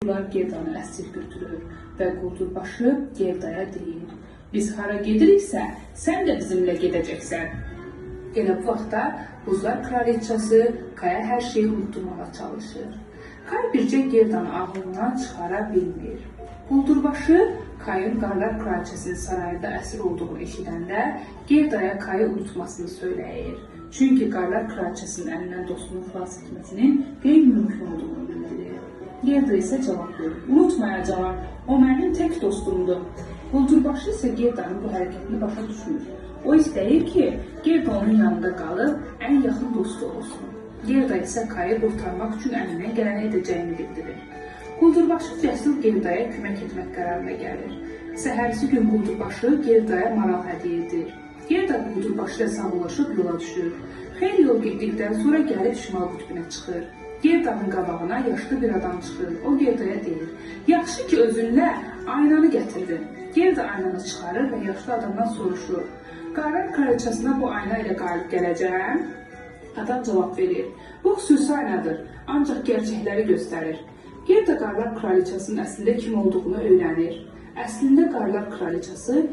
Qurdlar Gerdanı əsir götürür və Quldurbaşı Gerdaya deyir: "Biz hara gediriksə, sən də bizimlə gedəcəksən." Elə bu vaxtda Buzlar Kraliçası Kaya hər şeyi unutturmağa çalışır. Kay bircə Gerdanı ağlından çıxara bilmir. Quldurbaşı Kayın Qarlar Kraliçəsinin sarayında əsir olduğunu eşidəndə Gerdaya Kayı unutmasını söyləyir. Çünki Qarlar Kraliçəsinin əlindən dostunu xilas etməsinin qeyri-mümkün olduğunu bildirir. Gerda isə cavab verir: "Unutmayacağam, o mənim tək dostumdur." Quldurbaşı isə Gerdanın bu hərəkətini başa düşmür. O istəyir ki, Gerda onun yanında qalıb ən yaxın dostu olsun. Gerda isə Kayı qurtarmaq üçün əlindən gələni edəcəyini bildirir. Quldurbaşı cəsur Gerdaya kömək etmək qərarına gəlir. Səhərisi gün Quldurbaşı Gerdaya maral hədiyyə edir. Gerda Quldurbaşı ilə sağollaşıb yola düşür. Xeyli yol getdikdən sonra gəlib şimal qütbünə çıxır. Gerdanın qabağına yaşlı bir adam çıxır. O Gerdaya deyir: "Yaxşı ki özünlə aynanı gətirdin." Gerda aynanı çıxarır və yaşlı adamdan soruşur: "Qarlar Kraliçasına bu ayna ilə qalib gələcəm?" Adam cavab verir: "Bu xüsusi aynadır, ancaq gerçəkləri göstərir." Gerda Qarlar Kraliçasının əslində kim olduğunu öyrənir. Əslində Qarlar Kraliçası